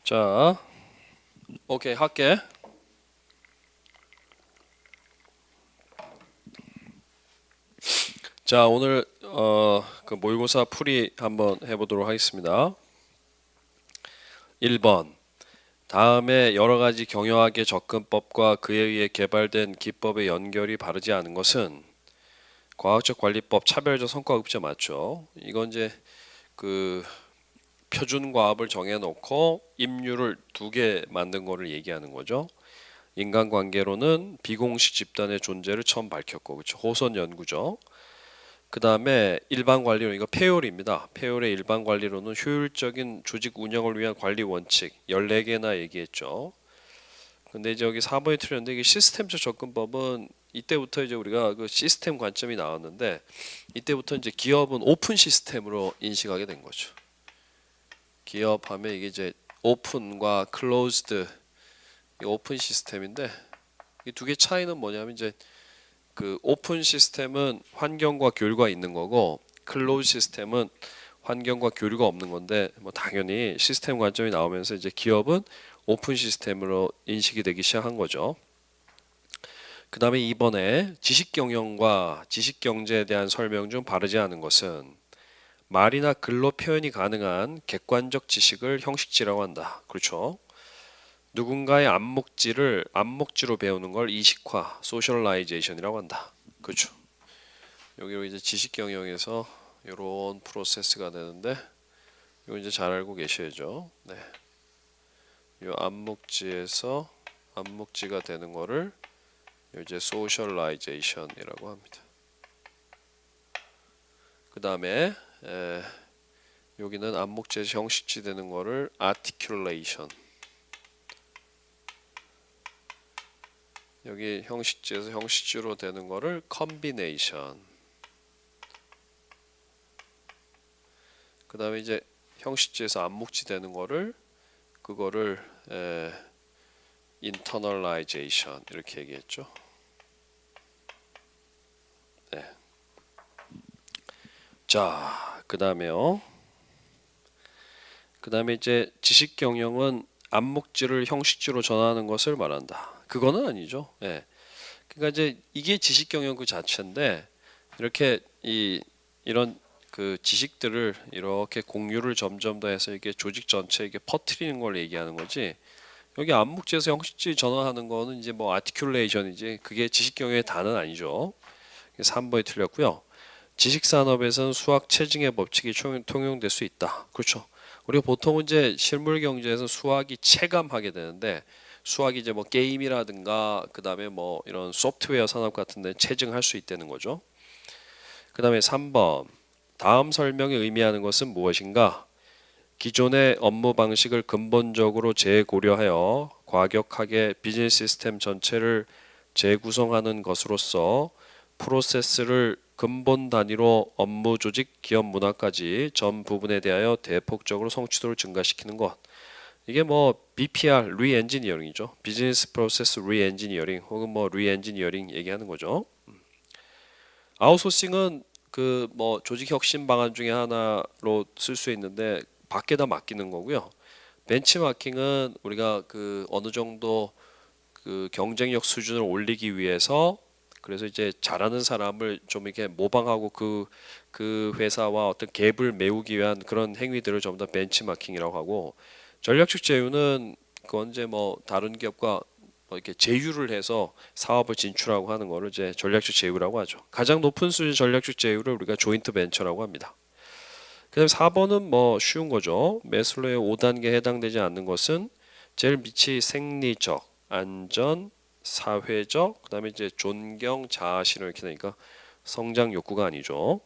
자, 오케이 할게. 자, 오늘 그 모의고사 풀이 한번 해보도록 하겠습니다. 1번. 다음에 여러 가지 경영학의 접근법과 그에 의해 개발된 기법의 연결이 바르지 않은 것은 과학적 관리법 차별적 성과급제 맞죠? 이건 이제 그 표준 과업을 정해놓고 임률을 2개 만든 거를 얘기하는 거죠. 인간관계로는 비공식 집단의 존재를 처음 밝혔고, 그렇죠? 호선 연구죠. 그 다음에 일반 관리론, 이거 페율입니다. 페율의 일반 관리론은 효율적인 조직 운영을 위한 관리 원칙 14개나 얘기했죠. 근데 이제 여기 4번이 틀렸는데, 이게 시스템적 접근법은 이때부터 이제 우리가 그 시스템 관점이 나왔는데, 이때부터 이제 기업은 오픈 시스템으로 인식하게 된 거죠. 기업하면 이게 이제 오픈과 클로즈드, 오픈 시스템인데, 이 두 개 차이는 뭐냐면, 이제 그 오픈 시스템은 환경과 교류가 있는 거고, 클로즈 시스템은 환경과 교류가 없는 건데, 뭐 당연히 시스템 관점이 나오면서 이제 기업은 오픈 시스템으로 인식이 되기 시작한 거죠. 그 다음에 이번에 지식 경영과 지식 경제에 대한 설명 중 바르지 않은 것은 말이나 글로 표현이 가능한 객관적 지식을 형식지라고 한다. 그렇죠? 누군가의 암묵지로 배우는 걸 이식화, 소셜라이제이션이라고 한다. 그렇죠? 여기로 이제 지식 경영에서 이런 프로세스가 되는데, 이거 이제 잘 알고 계셔야죠. 네. 이 암묵지에서 암묵지가 되는 거를 이제 소셜라이제이션이라고 합니다. 그 다음에 여기는 암묵지에서 형식지 되는 거를 아티큘레이션. 여기 형식지에서 형식지로 되는 거를 컨비네이션. 그 다음에 이제 형식지에서 암묵지 되는 거를 그거를 인터널라이제이션 이렇게 얘기했죠. 네. 자, 그 다음에요. 그 다음에 이제 지식 경영은 암묵지를 형식지로 전환하는 것을 말한다. 그거는 아니죠. 예. 그러니까 이제 이게 지식 경영 그 자체인데, 이렇게 이런 그 지식들을 이렇게 공유를 점점 더 해서 이게 조직 전체에게 퍼뜨리는 걸 얘기하는 거지. 여기 암묵지에서 형식지 전환하는 거는 이제 뭐 아티큘레이션이지, 그게 지식 경영의 단어는 아니죠. 3번이 틀렸고요. 지식 산업에서는 수학 체증의 법칙이 통용될 수 있다. 그렇죠. 우리가 보통 이제 실물 경제에서 수학이 체감하게 되는데, 수학이 이제 뭐 게임이라든가 그 다음에 뭐 이런 소프트웨어 산업 같은 데 체증할 수 있다는 거죠. 그 다음에 3번. 다음 설명이 의미하는 것은 무엇인가? 기존의 업무 방식을 근본적으로 재고려하여 과격하게 비즈니스 시스템 전체를 재구성하는 것으로서 프로세스를 근본 단위로 업무 조직, 기업 문화까지 전 부분에 대하여 대폭적으로 성취도를 증가시키는 것. 이게 뭐 BPR, 리엔지니어링이죠. 비즈니스 프로세스 리엔지니어링 혹은 뭐 리엔지니어링 얘기하는 거죠. 아웃소싱은 그 뭐 조직 혁신 방안 중에 하나로 쓸 수 있는데 밖에다 맡기는 거고요. 벤치마킹은 우리가 그 어느 정도 그 경쟁력 수준을 올리기 위해서, 그래서 이제 잘하는 사람을 좀 이렇게 모방하고 그 회사와 어떤 갭을 메우기 위한 그런 행위들을 전부 다 벤치마킹이라고 하고, 전략적 제휴는 그건 이제 뭐 다른 기업과 뭐 이렇게 제휴를 해서 사업을 진출하고 하는 거를 이제 전략적 제휴라고 하죠. 가장 높은 수준 전략적 제휴를 우리가 조인트 벤처라고 합니다. 그다음에 4번은 뭐 쉬운 거죠. 매슬로의 5단계에 해당되지 않는 것은 제일 밑이 생리적, 안전, 사회적, 그다음에 이제 존경, 자아실현 이렇게 되니까 성장 욕구가 아니죠.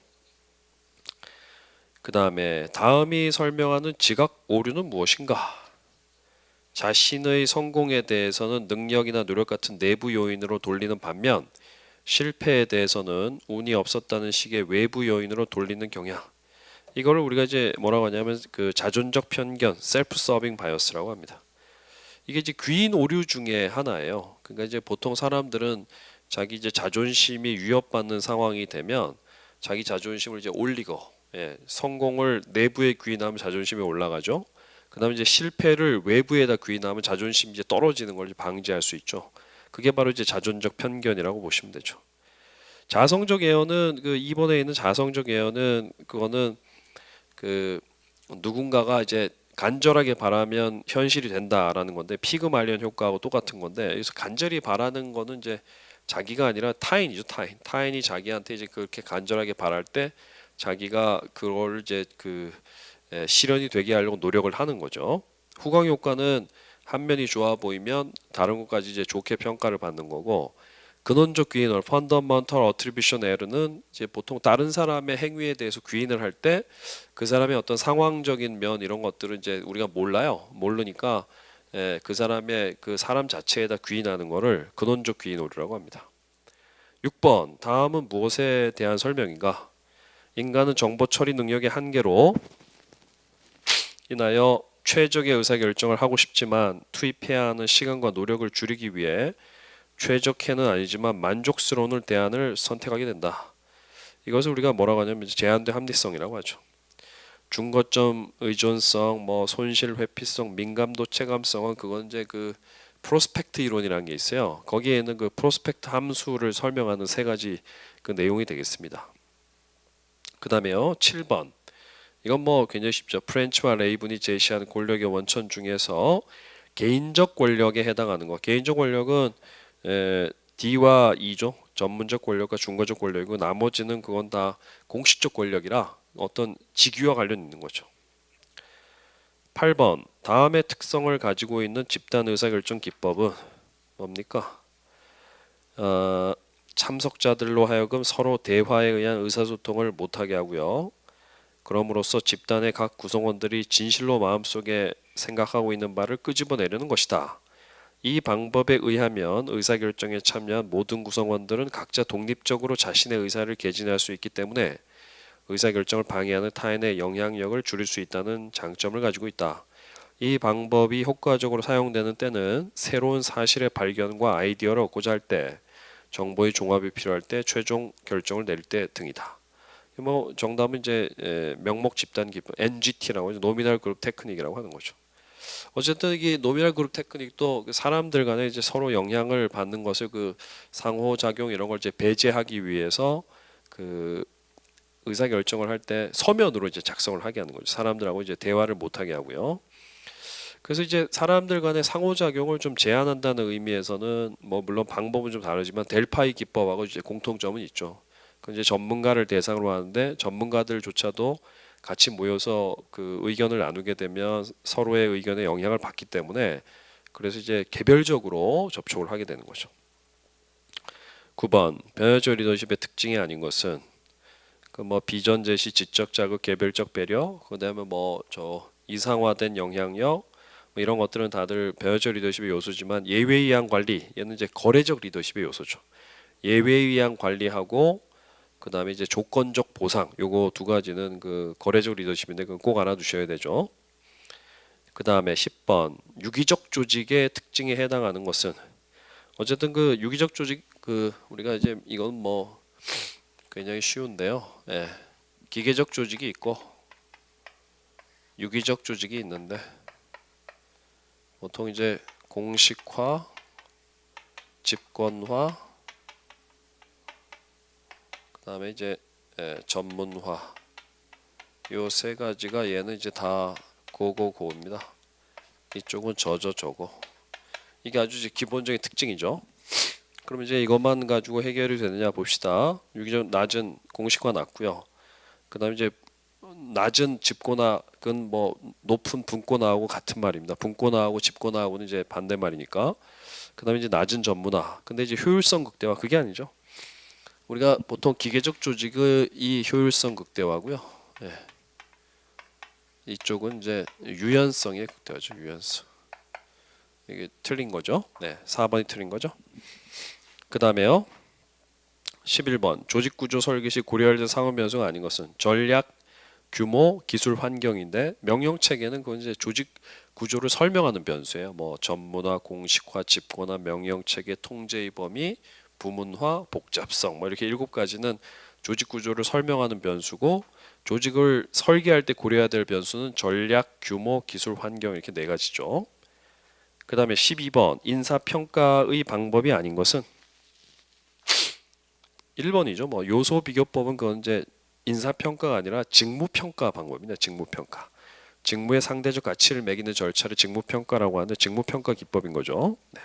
그다음에 다음이 설명하는 지각 오류는 무엇인가? 자신의 성공에 대해서는 능력이나 노력 같은 내부 요인으로 돌리는 반면, 실패에 대해서는 운이 없었다는 식의 외부 요인으로 돌리는 경향. 이거를 우리가 이제 뭐라고 하냐면 그 자존적 편견, 셀프 서빙 바이어스라고 합니다. 이게 이제 귀인 오류 중에 하나예요. 그러니까 이제 보통 사람들은 자기 이제 자존심이 위협받는 상황이 되면 자기 자존심을 이제 올리고, 예, 성공을 내부에 귀인하면 자존심이 올라가죠. 그다음에 이제 실패를 외부에다 귀인하면 자존심이 이제 떨어지는 걸 방지할 수 있죠. 그게 바로 이제 자존적 편견이라고 보시면 되죠. 자성적 예언은 그 2번에 있는 자성적 예언은 그거는 그 누군가가 이제 간절하게 바라면 현실이 된다라는 건데 피그말리언 효과하고 똑같은 건데 여기서 간절히 바라는 거는 이제 자기가 아니라 타인이죠. 타인이 자기한테 이제 그렇게 간절하게 바랄 때 자기가 그걸 이제 실현이 되게 하려고 노력을 하는 거죠. 후광 효과는 한 면이 좋아 보이면 다른 것까지 이제 좋게 평가를 받는 거고, 근원적 귀인을 fundamental attribution error는 이제 보통 다른 사람의 행위에 대해서 귀인을 할 때 그 사람의 어떤 상황적인 면 이런 것들은 이제 우리가 몰라요. 모르니까 그 사람의 그 사람 자체에다 귀인하는 거를 근원적 귀인 오류라고 합니다. 6번 다음은 무엇에 대한 설명인가? 인간은 정보 처리 능력의 한계로 인하여 최적의 의사결정을 하고 싶지만 투입해야 하는 시간과 노력을 줄이기 위해 최적해는 아니지만 만족스러운 대안을 선택하게 된다. 이것을 우리가 뭐라고 하냐면 제한된 합리성이라고 하죠. 중거점 의존성, 뭐 손실 회피성, 민감도 체감성은 그건 이제 그 프로스펙트 이론이라는 게 있어요. 거기에는 그 프로스펙트 함수를 설명하는 세 가지 그 내용이 되겠습니다. 그 다음에요 7번 이건 뭐 굉장히 쉽죠. 프렌치와 레이븐이 제시한 권력의 원천 중에서 개인적 권력에 해당하는 거. 개인적 권력은 D와 E죠. 전문적 권력과 중거적 권력이고 나머지는 그건 다 공식적 권력이라 어떤 직위와 관련 있는 거죠. 8번 다음의 특성을 가지고 있는 집단 의사결정 기법은 뭡니까? 참석자들로 하여금 서로 대화에 의한 의사소통을 못하게 하고요. 그럼으로써 집단의 각 구성원들이 진실로 마음속에 생각하고 있는 바를 끄집어내려는 것이다. 이 방법에 의하면 의사결정에 참여한 모든 구성원들은 각자 독립적으로 자신의 의사를 개진할 수 있기 때문에 의사결정을 방해하는 타인의 영향력을 줄일 수 있다는 장점을 가지고 있다. 이 방법이 효과적으로 사용되는 때는 새로운 사실의 발견과 아이디어를 얻고자 할 때, 정보의 종합이 필요할 때, 최종 결정을 내릴 때 등이다. 뭐 정답은 이제 명목 집단 기법 NGT라고 하죠. 노미널 그룹 테크닉이라고 하는 거죠. 어쨌든 이게 노미널 그룹 테크닉도 사람들 간에 이제 서로 영향을 받는 것을 그 상호작용 이런 걸 이제 배제하기 위해서 그 의사 결정을 할 때 서면으로 이제 작성을 하게 하는 거죠. 사람들하고 이제 대화를 못 하게 하고요. 그래서 이제 사람들 간의 상호작용을 좀 제한한다는 의미에서는 뭐 물론 방법은 좀 다르지만 델파이 기법하고 이제 공통점은 있죠. 그 이제 전문가를 대상으로 하는데 전문가들조차도 같이 모여서 그 의견을 나누게 되면 서로의 의견에 영향을 받기 때문에 그래서 이제 개별적으로 접촉을 하게 되는 거죠. 9번 변화적 리더십의 특징이 아닌 것은 그 뭐 비전 제시, 지적 자극, 개별적 배려, 그다음에 뭐 저 이상화된 영향력 뭐 이런 것들은 다들 변화적 리더십의 요소지만 예외에 의한 관리, 얘는 이제 거래적 리더십의 요소죠. 예외에 의한 관리하고 그다음에 이제 조건적 보상, 요거 두 가지는 그 거래적 리더십인데 그건 꼭 알아두셔야 되죠. 그다음에 10번 유기적 조직의 특징에 해당하는 것은 어쨌든 그 유기적 조직 그 우리가 이제 이건 뭐 굉장히 쉬운데요. 기계적 조직이 있고 유기적 조직이 있는데 보통 이제 공식화, 집권화, 그다음에 이제 전문화 요 세 가지가 얘는 이제 다 고고고입니다. 이쪽은 저거 이게 아주 이제 기본적인 특징이죠. 그럼 이제 이것만 가지고 해결이 되느냐 봅시다. 유기적 낮은 공식화 낮고요. 그다음에 이제 낮은 집권화는 뭐 높은 분권화하고 같은 말입니다. 분권화하고 집권화하고는 이제 반대말이니까. 그다음에 이제 낮은 전문화. 근데 이제 효율성 극대화 그게 아니죠. 우리가 보통 기계적 조직의 효율성 극대화고요. 이쪽은 이제 유연성의 극대화죠. 유연성. 이게 틀린 거죠. 4번이 틀린 거죠. 그 다음에요. 11번 조직구조 설계 시 고려해야 될 상호 변수가 아닌 것은 전략, 규모, 기술 환경인데 명령체계는 그건 이제 조직 구조를 설명하는 변수예요. 뭐 전문화, 공식화, 집권화, 명령체계, 통제의 범위, 부문화, 복잡성 뭐 이렇게 7가지는 조직 구조를 설명하는 변수고 조직을 설계할 때 고려해야 될 변수는 전략, 규모, 기술, 환경 이렇게 네 가지죠. 그 다음에 12번 인사평가의 방법이 아닌 것은 1번이죠. 뭐 요소 비교법은 그건 이제 인사평가가 아니라 직무평가 방법입니다. 직무평가. 직무의 상대적 가치를 매기는 절차를 직무평가라고 하는데 직무평가 기법인 거죠. 네.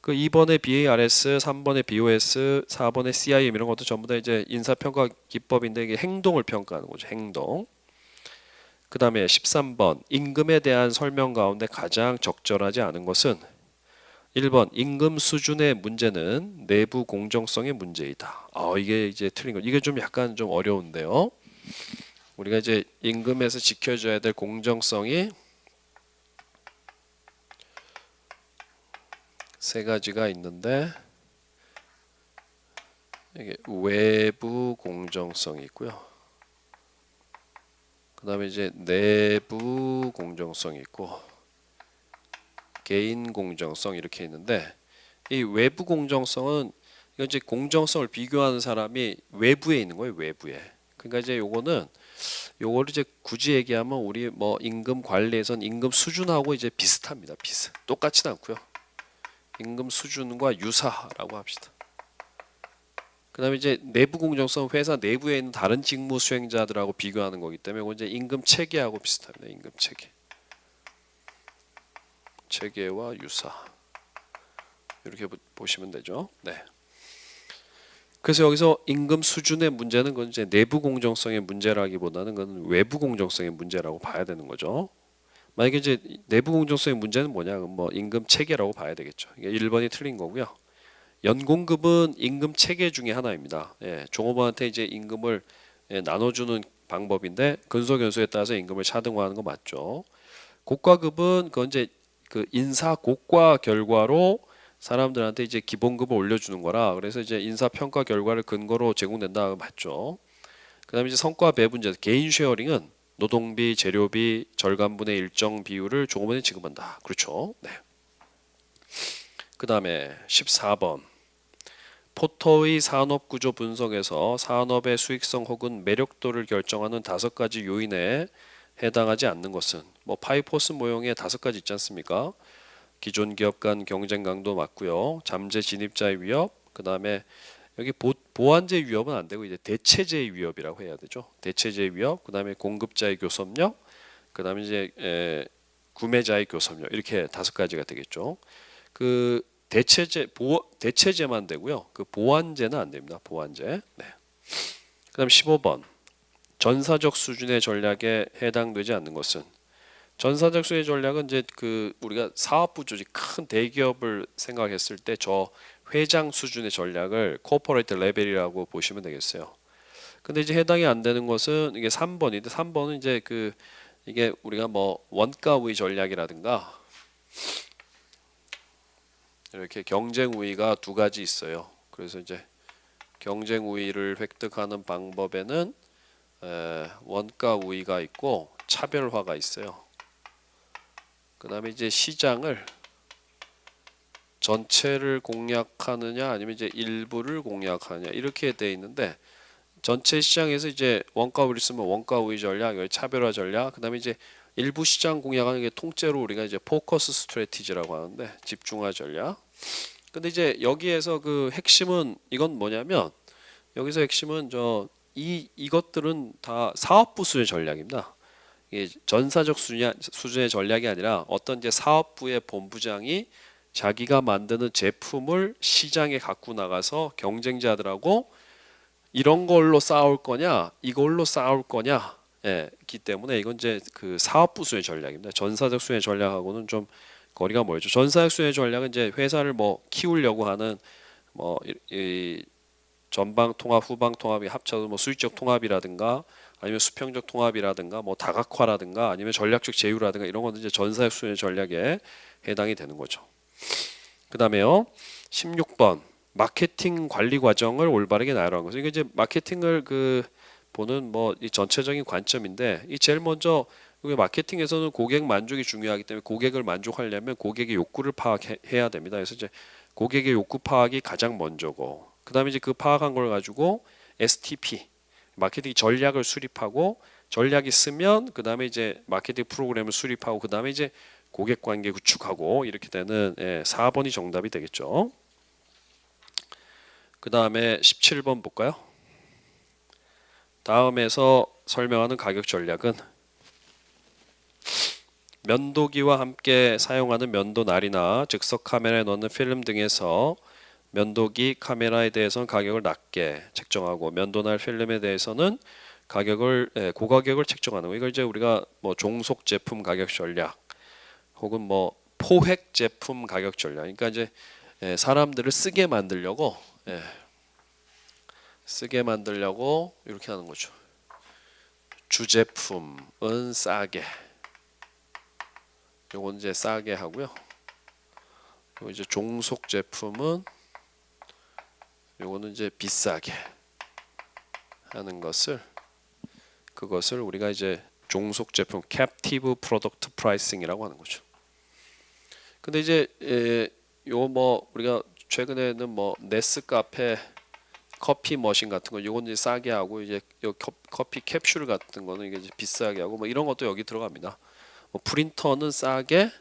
그 2번의 BARS, 3번의 BOS, 4번의 CIM 이런 것도 전부 다 이제 인사평가 기법인데 이게 행동을 평가하는 거죠. 행동. 그 다음에 13번 임금에 대한 설명 가운데 가장 적절하지 않은 것은 1번 임금 수준의 문제는 내부 공정성의 문제이다. 이게 이제 틀린 거. 이게 좀 약간 좀 어려운데요. 우리가 이제 임금에서 지켜줘야 될 공정성이 세 가지가 있는데 이게 외부 공정성이 있고요. 그 다음에 이제 내부 공정성이 있고 개인 공정성 이렇게 있는데 이 외부 공정성은 이건 이제 공정성을 비교하는 사람이 외부에 있는 거예요. 외부에. 그러니까 이제 요거는 요거를 이제 굳이 얘기하면 우리 뭐 임금 관리에선 임금 수준하고 이제 비슷합니다. 똑같지는 않고요. 임금 수준과 유사라고 합시다. 그 다음에 이제 내부 공정성 회사 내부에 있는 다른 직무 수행자들하고 비교하는 거기 때문에 이건 이제 임금 체계하고 비슷합니다. 임금 체계. 체계와 유사. 이렇게 보시면 되죠. 네. 그래서 여기서 임금 수준의 문제는 그건 이제 내부 공정성의 문제라기보다는 그건 외부 공정성의 문제라고 봐야 되는 거죠. 만약에 이제 내부 공정성의 문제는 뭐냐? 뭐 임금 체계라고 봐야 되겠죠. 이게 1번이 틀린 거고요. 연공급은 임금 체계 중에 하나입니다. 종업원한테 이제 임금을 나눠주는 방법인데 근소견수에 따라서 임금을 차등화하는 거 맞죠. 고과급은 그건 이제 그 인사 고과 결과로 사람들한테 이제 기본급을 올려주는 거라 그래서 이제 인사 평가 결과를 근거로 제공된다 맞죠. 그다음에 이제 성과 배분제 개인 쉐어링은 노동비, 재료비, 절감분의 일정 비율을 종업원에 지급한다. 그렇죠. 네. 그다음에 14번 포터의 산업구조 분석에서 산업의 수익성 혹은 매력도를 결정하는 5가지 요인에 해당하지 않는 것은 뭐 파이포스 모형에 5가지 있지 않습니까? 기존 기업 간 경쟁 강도 맞고요. 잠재 진입자의 위협, 그 다음에 여기 보완제 위협은 안 되고 이제 대체제의 위협이라고 해야 되죠. 대체제의 위협, 그 다음에 공급자의 교섭력, 그 다음에 이제 구매자의 교섭력 이렇게 5가지가 되겠죠. 그 대체제만 되고요. 그 보완제는 안 됩니다. 보완제. 네. 그다음 15번 전사적 수준의 전략에 해당되지 않는 것은 전사적 수준의 전략은 이제 그 우리가 사업부 조직 큰 대기업을 생각했을 때 저 회장 수준의 전략을 코퍼레이트 레벨이라고 보시면 되겠어요. 근데 이제 해당이 안 되는 것은 이게 3번인데 3번은 이제 그 이게 우리가 뭐 원가 우위 전략이라든가 이렇게 경쟁 우위가 2가지 있어요. 그래서 이제 경쟁 우위를 획득하는 방법에는 원가 우위가 있고 차별화가 있어요. 그 다음에 이제 시장을 전체를 공략하느냐 아니면 이제 일부를 공략하느냐 이렇게 돼 있는데 전체 시장에서 이제 원가 우위를 쓰면 원가 우위 전략, 차별화 전략, 그 다음에 이제 일부 시장 공략하는 게 통째로 우리가 이제 포커스 스트래티지라고 하는데 집중화 전략. 근데 이제 여기에서 그 핵심은 이건 뭐냐면 여기서 핵심은 이것들은 다 사업부 수준의 전략입니다. 이게 전사적 수준의 전략이 아니라 어떤 이제 사업부의 본부장이 자기가 만드는 제품을 시장에 갖고 나가서 경쟁자들하고 이런 걸로 싸울 거냐, 이걸로 싸울 거냐, 기 때문에 이건 이제 그 사업부 수준의 전략입니다. 전사적 수준의 전략하고는 좀 거리가 멀죠. 전사적 수준의 전략은 이제 회사를 뭐 키우려고 하는 뭐 이 전방 통합, 후방 통합이 합쳐서 뭐 수익적 통합이라든가 아니면 수평적 통합이라든가 뭐 다각화라든가 아니면 전략적 제휴라든가 이런 건 이제 전사적 수준의 전략에 해당이 되는 거죠. 그다음에요. 16번 마케팅 관리 과정을 올바르게 나열하는 거죠. 이게 이제 마케팅을 그 보는 뭐 이 전체적인 관점인데 이 제일 먼저 이게 마케팅에서는 고객 만족이 중요하기 때문에 고객을 만족하려면 고객의 욕구를 파악해야 됩니다. 그래서 이제 고객의 욕구 파악이 가장 먼저고 그다음에 이제 그 파악한 걸 가지고 STP 마케팅 전략을 수립하고 전략이 있으면 그 다음에 이제 마케팅 프로그램을 수립하고 그 다음에 이제 고객 관계 구축하고 이렇게 되는 4번이 정답이 되겠죠. 그 다음에 17번 볼까요? 다음에서 설명하는 가격 전략은 면도기와 함께 사용하는 면도날이나 즉석 카메라에 넣는 필름 등에서 면도기 카메라에 대해서는 가격을 낮게 책정하고 면도날 필름에 대해서는 가격을 고가격을 책정하는 거. 이걸 이제 우리가 뭐 종속 제품 가격 전략 혹은 뭐 포획 제품 가격 전략. 그러니까 이제 사람들을 쓰게 만들려고 이렇게 하는 거죠. 주제품은 싸게. 요건 이제 싸게 하고요. 그리고 이제 종속 제품은 요거는 이제 비싸게 하는 그것을 우리가 이제 종속 제품 captive product pricing이라고 하는 거죠. 근데 이제 요 뭐 우리가 최근에는 뭐 네스카페 커피 머신 같은 거 요건 이제 싸게 하고 이제 요 커피 캡슐 같은 거는 이게 이제 비싸게 하고 뭐 이런 것도 여기 들어갑니다. 뭐 프린터는 싸게,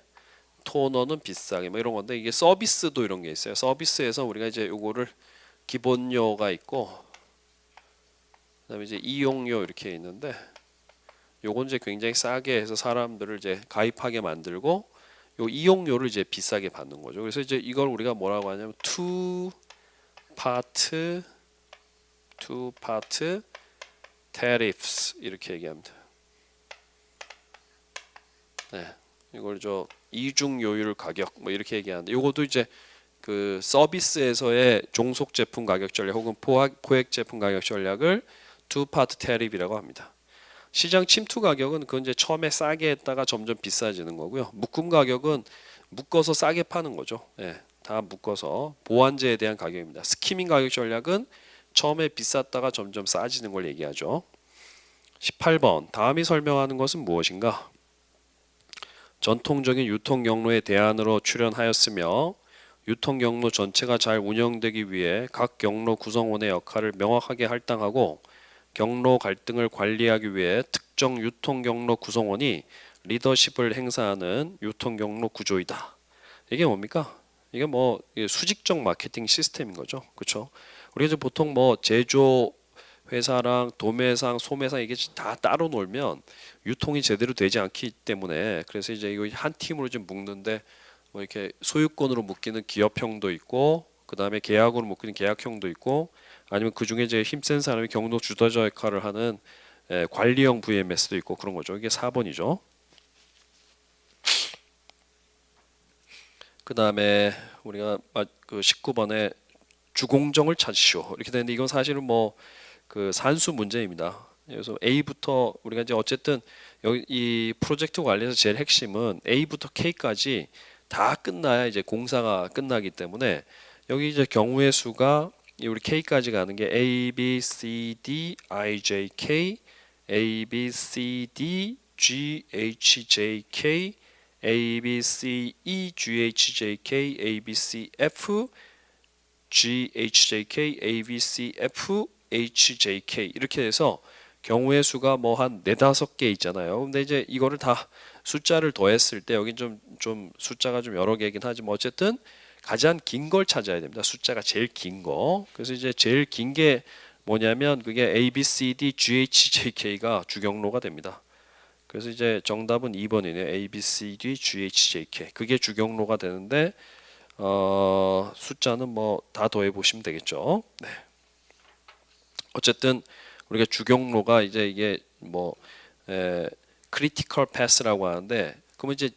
토너는 비싸게 뭐 이런 건데 이게 서비스도 이런 게 있어요. 서비스에서 우리가 이제 요거를 기본료가 있고 그다음에 이제 이용료 이렇게 있는데 요건 이제 굉장히 싸게 해서 사람들을 이제 가입하게 만들고 요 이용료를 이제 비싸게 받는 거죠. 그래서 이제 이걸 우리가 뭐라고 하냐면 two part tariffs 이렇게 얘기합니다. 이걸 이중 요율 가격 뭐 이렇게 얘기하는데 요것도 이제 그 서비스에서의 종속 제품 가격 전략 혹은 포획 제품 가격 전략을 two part tariff이라고 합니다. 시장 침투 가격은 그건 이제 처음에 싸게 했다가 점점 비싸지는 거고요. 묶음 가격은 묶어서 싸게 파는 거죠. 다 묶어서 보완제에 대한 가격입니다. 스키밍 가격 전략은 처음에 비쌌다가 점점 싸지는 걸 얘기하죠. 18번 다음이 설명하는 것은 무엇인가? 전통적인 유통 경로의 대안으로 출연하였으며 유통 경로 전체가 잘 운영되기 위해 각 경로 구성원의 역할을 명확하게 할당하고 경로 갈등을 관리하기 위해 특정 유통 경로 구성원이 리더십을 행사하는 유통 경로 구조이다. 이게 뭡니까? 이게 뭐 수직적 마케팅 시스템인 거죠. 그렇죠? 우리가 이제 보통 뭐 제조 회사랑 도매상, 소매상 이게 다 따로 놀면 유통이 제대로 되지 않기 때문에 그래서 이제 이거 한 팀으로 좀 묶는데 뭐 이렇게 소유권으로 묶이는 기업형도 있고 그 다음에 계약으로 묶이는 계약형도 있고 아니면 그 중에 이제 힘센 사람이 경로 주도자 역할을 하는 관리형 VMS도 있고 그런 거죠. 이게 4번이죠. 그 다음에 우리가 그 19번에 주공정을 찾으시오 이렇게 되는데 이건 사실은 뭐 그 산수 문제입니다. 그래서 A부터 우리가 이제 어쨌든 여기 이 프로젝트 관리에서 제일 핵심은 A부터 K까지 다 끝나야 이제 공사가 끝나기 때문에 여기 이제 경우의 수가 우리 K까지 가는 게 A, B, C, D, I, J, K, A, B, C, D, G, H, J, K, A, B, C, E, G, H, J, K, A, B, C, F, G, H, J, K, A, B, C, F, H, J, K 이렇게 해서 경우의 수가 뭐 한 4-5개 있잖아요. 근데 이제 이거를 다 숫자를 더했을 때 여긴 좀 숫자가 좀 여러 개이긴 하지만 어쨌든 가장 긴 걸 찾아야 됩니다. 숫자가 제일 긴 거. 그래서 이제 제일 긴 게 뭐냐면 그게 A, B, C, D, G, H, J, K가 주경로가 됩니다. 그래서 이제 정답은 2번이네요. A, B, C, D, G, H, J, K. 그게 주경로가 되는데 숫자는 뭐 다 더해 보시면 되겠죠. 네. 어쨌든 우리가 주경로가 이제 이게 뭐 크리티컬 패스라고 하는데 그러면 이제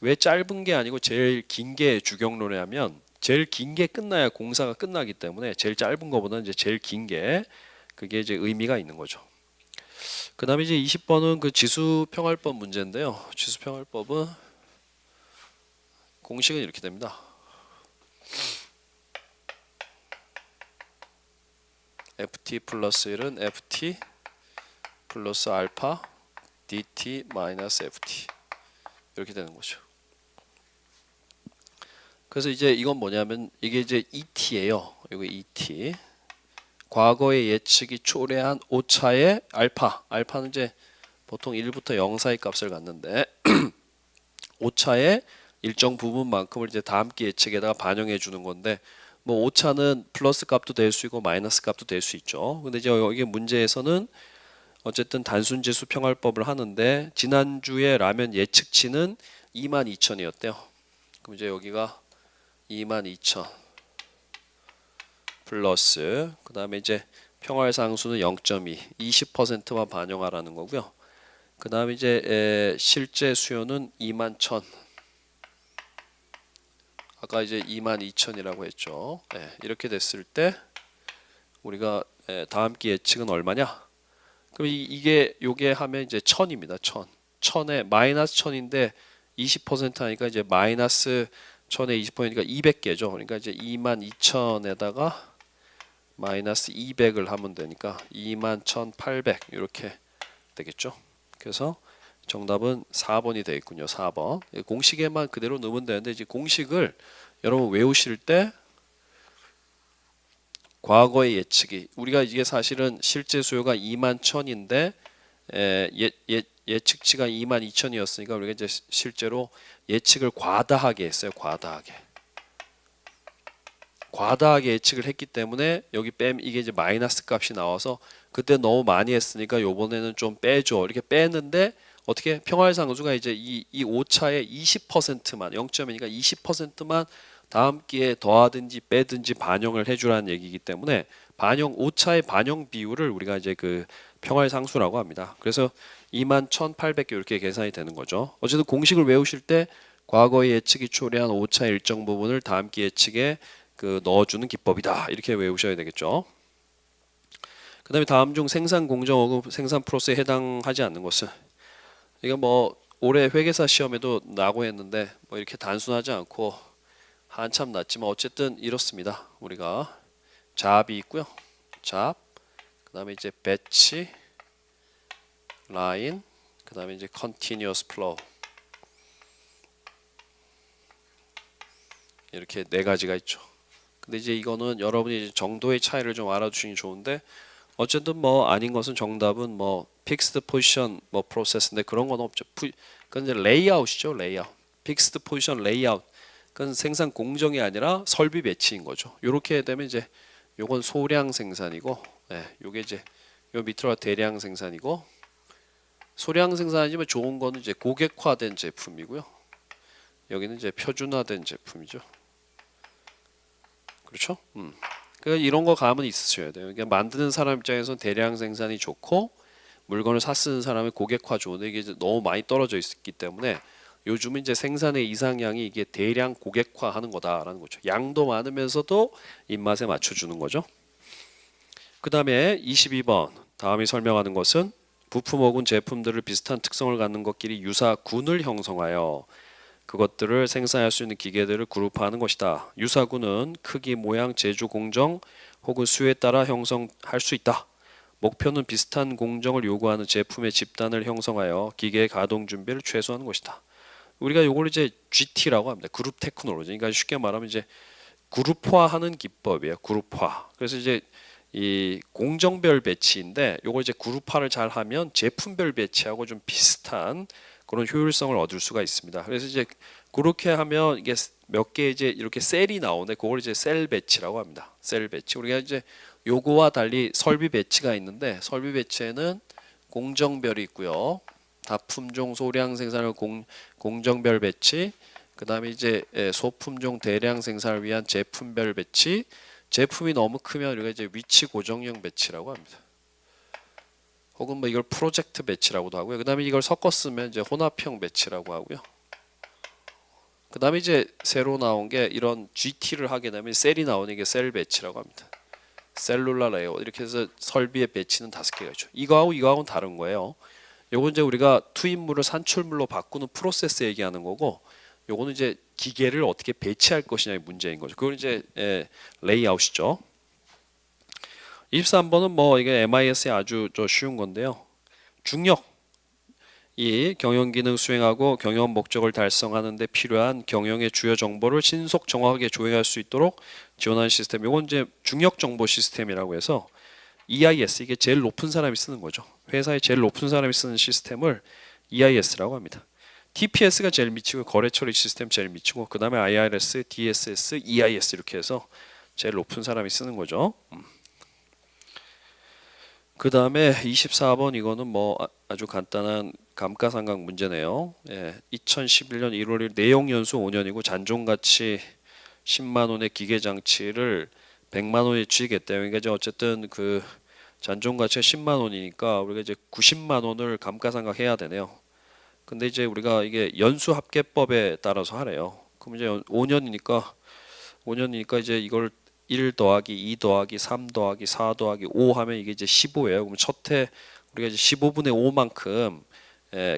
왜 짧은 게 아니고 제일 긴 게 주경로냐면 제일 긴 게 끝나야 공사가 끝나기 때문에 제일 짧은 거보다는 이제 제일 긴 게 그게 이제 의미가 있는 거죠. 그다음에 이제 20번은 그 지수평활법 문제인데요. 지수평활법은 공식은 이렇게 됩니다. ft 플러스 1은 ft 플러스 알파 dt 마이너스 ft 이렇게 되는 거죠. 그래서 이제 이건 뭐냐면 이게 이제 ET예요. 이거 ET 과거의 예측이 초래한 오차의 알파. 알파는 이제 보통 1부터 0 사이 값을 갖는데 오차의 일정 부분만큼을 이제 다음 기 예측에다가 반영해 주는 건데 뭐 오차는 플러스 값도 될 수 있고 마이너스 값도 될 수 있죠. 근데 이제 여기 문제에서는 어쨌든 단순지수 평할법을 하는데 지난주에 라면 예측치는 22,000이었대요. 그럼 이제 여기가 22,000 플러스 그 다음에 이제 평활상수는 0.2 20%만 반영하라는 거고요. 그 다음에 이제 실제 수요는 21,000 아까 이제 22,000이라고 했죠. 이렇게 됐을 때 우리가 다음 기 예측은 얼마냐? 그럼 이게 요게 하면 이제 1000입니다. 1000. 1000에 마이너스 1000인데 20% 하니까 이제 마이너스 1000에 20%니까 200개죠. 그러니까 이제 22,000에다가 마이너스 200을 하면 되니까 21,800 이렇게 되겠죠. 그래서 정답은 4번이 되겠군요. 4번. 공식에만 그대로 넣으면 되는데 이제 공식을 여러분 외우실 때 과거의 예측이 우리가 이게 사실은 실제 수요가 21,000인데 예측치가 22,000이었으니까 우리가 이제 실제로 예측을 과다하게 했어요. 과다하게 예측을 했기 때문에 여기 이게 이제 마이너스 값이 나와서 그때 너무 많이 했으니까 요번에는 좀 빼줘. 이렇게 빼는데 어떻게 평활상수가 이제 이 오차의 20%만 0.2니까 20%만 다음 기회에 더하든지 빼든지 반영을 해주라는 얘기이기 때문에 오차의 반영 비율을 우리가 이제 그 평활상수라고 합니다. 그래서 21,800개 이렇게 계산이 되는 거죠. 어쨌든 공식을 외우실 때 과거의 예측이 초래한 오차의 일정 부분을 다음 기 예측에 그 넣어주는 기법이다. 이렇게 외우셔야 되겠죠. 그 다음에 다음 중 생산 공정 혹은 생산 프로세스에 해당하지 않는 것은 이거 뭐 올해 회계사 시험에도 나고 했는데 뭐 이렇게 단순하지 않고 한참 났지만 어쨌든 이렇습니다. 우리가 잡이 있고요. 잡, 그 다음에 이제 배치, 라인, 그 다음에 이제 continuous flow 이렇게 네 가지가 있죠. 근데 이제 이거는 여러분이 이제 정도의 차이를 좀 알아두시니 좋은데 어쨌든 뭐 아닌 것은 정답은 뭐 픽스드 포지션 뭐 프로세스인데 그런 건 없죠. 그건 이제 레이아웃이죠. 레이아웃. 픽스드 포지션 레이아웃. 그건 생산 공정이 아니라 설비 배치인 거죠. 요렇게 되면 이제 요건 소량 생산이고 요게 이제 요 밑으로 대량 생산이고 소량 생산이지만 좋은 거는 이제 고객화된 제품이고요. 여기는 이제 표준화된 제품이죠. 그렇죠? 그러니까 이런 거 감은 있으셔야 돼요. 그러니까 만드는 사람 입장에서는 대량 생산이 좋고 물건을 사 쓰는 사람의 고객화 좋은데 이게 이제 너무 많이 떨어져 있기 때문에 요즘은 이제 생산의 이상량이 이게 대량 고객화하는 거다라는 거죠. 양도 많으면서도 입맛에 맞춰주는 거죠. 그 다음에 22번 다음이 설명하는 것은 부품 혹은 제품들을 비슷한 특성을 갖는 것끼리 유사군을 형성하여 그것들을 생산할 수 있는 기계들을 그룹화하는 것이다. 유사군은 크기, 모양, 제조 공정 혹은 수요에 따라 형성할 수 있다. 목표는 비슷한 공정을 요구하는 제품의 집단을 형성하여 기계의 가동 준비를 최소화하는 것이다. 우리가 요걸 이제 GT라고 합니다. 그룹 테크놀로지. 그러니까 쉽게 말하면 이제 그룹화하는 기법이에요. 그룹화. 그래서 이제 이 공정별 배치인데 요걸 이제 그룹화를 잘 하면 제품별 배치하고 좀 비슷한 그런 효율성을 얻을 수가 있습니다. 그래서 이제 그렇게 하면 이게 몇 개 이제 이렇게 셀이 나오는데 그걸 이제 셀 배치라고 합니다. 셀 배치. 우리가 이제 요거와 달리 설비 배치가 있는데 설비 배치에는 공정별이 있고요. 다품종 소량 생산을 공정별 배치, 그 다음에 이제 소품종 대량 생산을 위한 제품별 배치, 제품이 너무 크면 우리가 이제 위치 고정형 배치라고 합니다. 혹은 뭐 이걸 프로젝트 배치라고도 하고요. 그 다음에 이걸 섞어 쓰면 이제 혼합형 배치라고 하고요. 그 다음에 이제 새로 나온 게 이런 GT를 하게 되면 셀이 나오는 게 셀 배치라고 합니다. 셀룰라 레이어 이렇게 해서 설비의 배치는 5개가 있죠. 이거하고는 다른 거예요. 요건 이제 우리가 투입물을 산출물로 바꾸는 프로세스 얘기하는 거고 요거는 이제 기계를 어떻게 배치할 것이냐의 문제인 거죠. 그건 이제 레이아웃이죠. 23번은 뭐 이게 MIS에 아주 쉬운 건데요. 중력 이 경영 기능 수행하고 경영 목적을 달성하는 데 필요한 경영의 주요 정보를 신속 정확하게 조회할 수 있도록 지원하는 시스템. 이건 이제 중력 정보 시스템이라고 해서 EIS 이게 제일 높은 사람이 쓰는 거죠. 회사의 제일 높은 사람이 쓰는 시스템을 EIS라고 합니다. TPS가 제일 미치고 거래 처리 시스템 제일 미치고 그 다음에 IRS, DSS, EIS 이렇게 해서 제일 높은 사람이 쓰는 거죠. 그 다음에 24번 이거는 뭐 아주 간단한 감가상각 문제네요. 2011년 1월 1일 내용 연수 5년이고 잔존가치 10만 원의 기계 장치를 100만 원에 주겠대요. 그러니까 이제 어쨌든 그 잔존가치가 10만 원이니까 우리가 이제 90만 원을 감가상각해야 되네요. 근데 이제 우리가 이게 연수합계법에 따라서 하래요. 그럼 이제 5년이니까 이제 이걸 1 더하기 2 더하기 3 더하기 4 더하기 5 하면 이게 이제 15예요. 그럼 첫해 우리가 이제 15분의 5만큼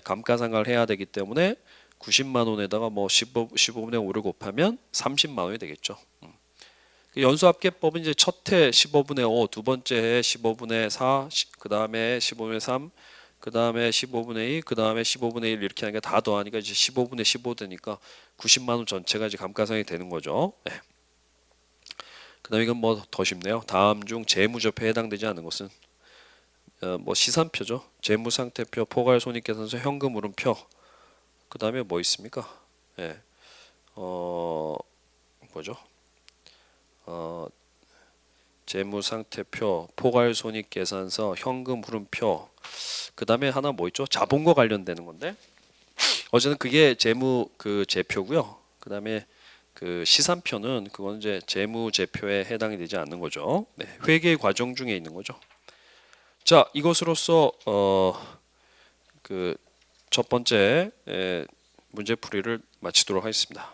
감가상각을 해야 되기 때문에 90만 원에다가 뭐 15분의 5를 곱하면 30만 원이 되겠죠. 연수합계법은 이제 첫해 15분의 5, 두 번째 해 15분의 4, 그 다음에 15분의 3, 그 다음에 15분의 2, 그 다음에 15분의 1 이렇게 하니까 다 더하니까 이제 15분의 15 되니까 90만 원 전체가 이제 감가상각이 되는 거죠. 그 다음에 이건 뭐 더 쉽네요. 다음 중 재무제표에 해당되지 않는 것은 뭐 시산표죠. 재무상태표, 포괄손익계산서, 현금흐름표. 그 다음에 뭐 있습니까? 뭐죠? 재무상태표, 포괄손익계산서, 현금흐름표. 그 다음에 하나 뭐 있죠? 자본과 관련되는 건데 어쨌든 그게 재무 그 제표고요. 그 다음에 그 시산표는 그건 이제 재무제표에 해당이 되지 않는 거죠. 회계 과정 중에 있는 거죠. 자, 이것으로써 그 첫 번째 문제풀이를 마치도록 하겠습니다.